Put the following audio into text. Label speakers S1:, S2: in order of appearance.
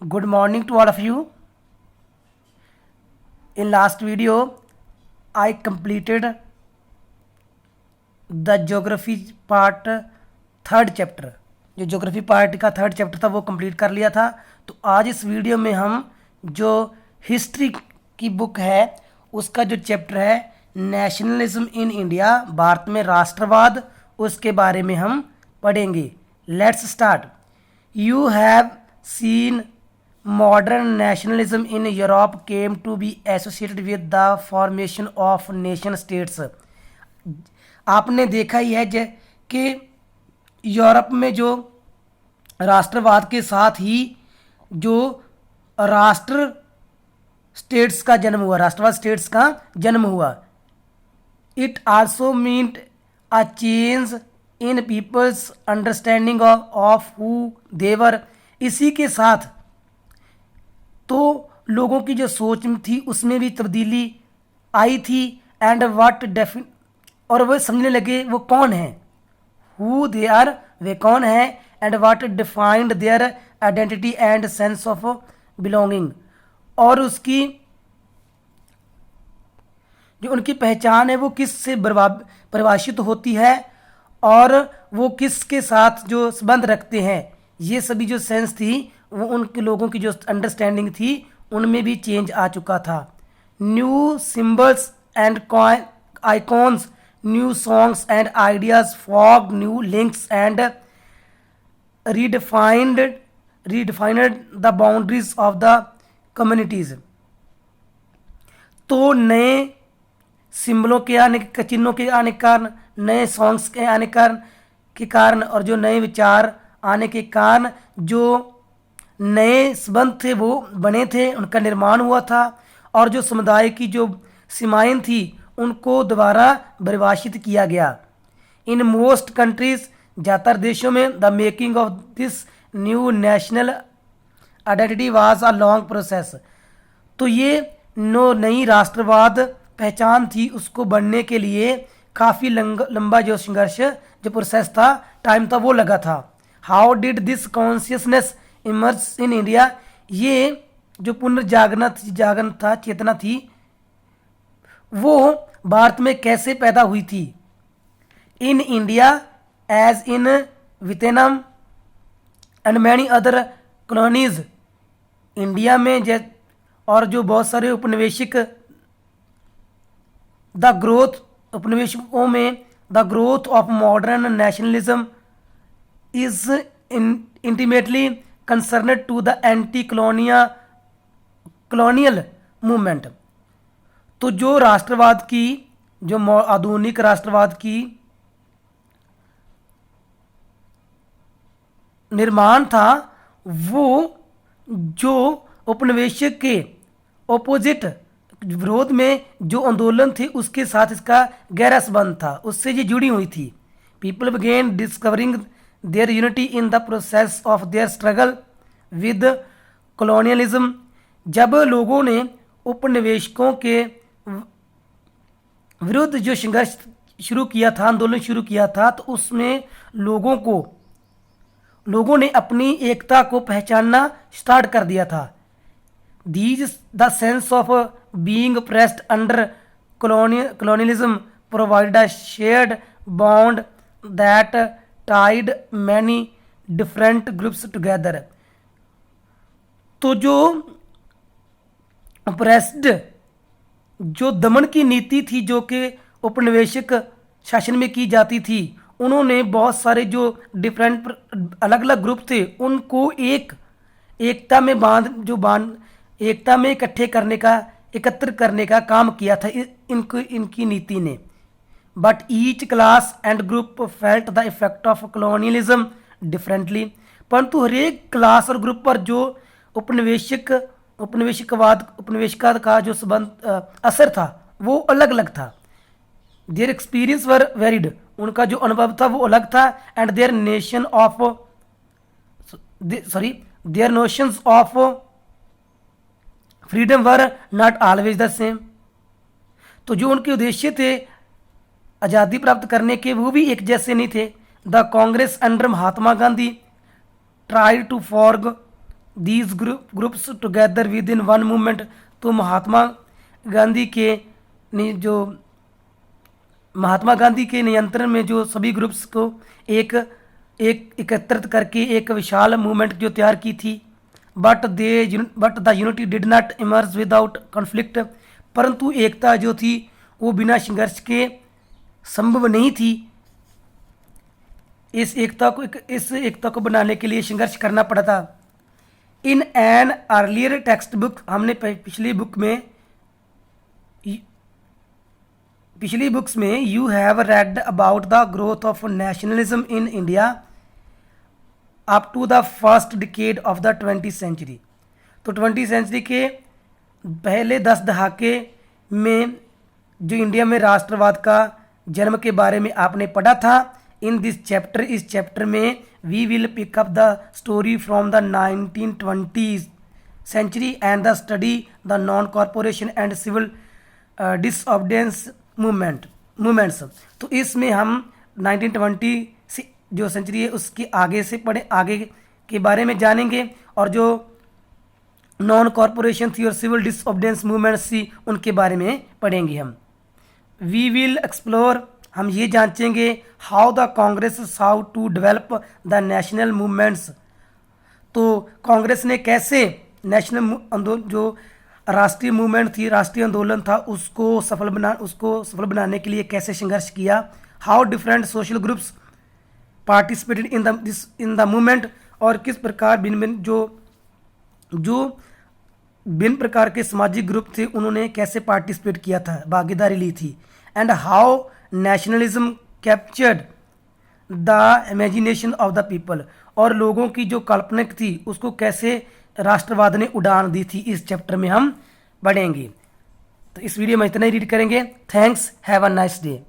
S1: Good morning to all of you. In last video, I completed the geography part third chapter. जो geography part का third chapter था वो complete कर लिया था. तो आज इस वीडियो में हम जो हिस्ट्री की बुक है उसका जो चैप्टर है नेशनलिज्म इन इंडिया, भारत में राष्ट्रवाद, उसके बारे में हम पढ़ेंगे. Let's start. You have seen modern nationalism in Europe came to be associated with the formation of nation states. आपने देखा ही है कि यूरोप में जो राष्ट्रवाद के साथ ही जो राष्ट्र स्टेट्स का जन्म हुआ, राष्ट्रवाद स्टेट्स का जन्म हुआ. It also meant a change in people's understanding of who they were. इसी के साथ तो लोगों की जो सोच थी उसमें भी तब्दीली आई थी. एंड व्हाट और वो समझने लगे वो कौन है, हु दे आर, वे कौन है. And what defined their identity and sense of belonging, और उसकी जो उनकी पहचान है वो किस से परिभाषित होती है और वो किसके साथ जो संबंध रखते हैं. ये सभी जो सेंस थी वो उनके लोगों की जो अंडरस्टैंडिंग थी उनमें भी चेंज आ चुका था. New symbols and icons, new songs and ideas, fog new links and redefined the boundaries of the communities. तो नए सिंबलों के आने के, चिन्हों के आने के कारण, नए सॉन्ग्स के आने के कारण और जो नए विचार आने के कारण जो नए संबंध थे वो बने थे, उनका निर्माण हुआ था. और जो समुदाय की जो सीमाएं थी उनको दोबारा परिभाषित किया गया. इन मोस्ट कंट्रीज, ज़्यादातर देशों में, the making of this new national identity was a long process. तो ये नई राष्ट्रवाद पहचान थी, उसको बनने के लिए काफ़ी लंबा जो संघर्ष, जो प्रोसेस था, टाइम था, वो लगा था. How did this consciousness emerge in India. ये जो पुनर्जागरण था, चेतना थी, वो भारत में कैसे पैदा हुई थी. In India as in Vietnam and many other colonies. India में और जो बहुत सारे उपनिवेशिक, द ग्रोथ, उपनिवेशकों में the growth of modern nationalism is intimately concern to the anti colonial movement. तो जो राष्ट्रवाद की, जो आधुनिक राष्ट्रवाद की निर्माण था, वो जो उपनिवेशक के ओपोजिट, विरोध में जो आंदोलन थे उसके साथ इसका गहरा संबंध था, उससे ये जुड़ी हुई थी. People begin discovering there unity in the process of their struggle with colonialism. जब लोगों ने उपनिवेशकों के विरुद्ध जो संघर्ष शुरू किया था, आंदोलन शुरू किया था, तो उसमें लोगों ने अपनी एकता को पहचानना स्टार्ट कर दिया था. These the sense of being pressed under colonialism provide a shared bond that tied many different groups together. तो जो प्रेस्ड, जो दमन की नीति थी जो कि उपनिवेशिक शासन में की जाती थी, उन्होंने बहुत सारे जो डिफरेंट अलग अलग ग्रुप थे उनको एकता में एकत्र करने का काम किया था इनकी नीति ने. But each class and group felt the effect of colonialism differently. परंतु हर एक क्लास और ग्रुप पर जो उपनिवेशवाद का जो संबंध असर था वो अलग अलग था. देयर एक्सपीरियंस वर वेरिड, उनका जो अनुभव था वो अलग था. And their notions of freedom were not always the same. तो जो उनके उद्देश्य थे आज़ादी प्राप्त करने के, वो भी एक जैसे नहीं थे. The Congress under Mahatma Gandhi try to forge these groups together within one movement. तो महात्मा गांधी के जो महात्मा गांधी के नियंत्रण में जो सभी ग्रुप्स को एक एक एकत्रित करके एक विशाल मूवमेंट जो तैयार की थी। But the unity did not emerge without conflict. परंतु एकता जो थी वो बिना संघर्ष के संभव नहीं थी। इस एकता को बनाने के लिए संघर्ष करना पड़ा था। In an earlier text book, हमने पिछली बुक्स में you have read about the growth of nationalism in India up to the first decade of the 20th century. तो 20th सेंचुरी के पहले 10 दहाके में जो इंडिया में राष्ट्रवाद का जन्म के बारे में आपने पढ़ा था। इन दिस चैप्टर, इस चैप्टर में we will pick up the story from the 1920 century and the study the non corporation and civil disobedience movements. तो इसमें हम 1920 से जो सेंचुरी है उसके आगे से आगे के बारे में जानेंगे, और जो नॉन कॉरपोरेशन थी और सिविल डिसऑबीडियंस मूवमेंट्स थी उनके बारे में पढ़ेंगे हम। वी विल एक्सप्लोर, हम ये जांचेंगे how the Congress sought to develop the national movements. तो कांग्रेस ने कैसे नेशनल जो राष्ट्रीय मूवमेंट थी, राष्ट्रीय आंदोलन था, उसको सफल बनाने के लिए कैसे संघर्ष किया। How different social groups participated in the movement, और किस प्रकार भिन्न प्रकार के सामाजिक ग्रुप थे उन्होंने कैसे पार्टिसिपेट किया था, भागीदारी ली थी। And how nationalism captured the imagination of the people, और लोगों की जो काल्पनिक थी उसको कैसे राष्ट्रवाद ने उड़ान दी थी, इस चैप्टर में हम पढ़ेंगे। तो इस वीडियो में इतना ही रीड करेंगे। Thanks, have a nice day.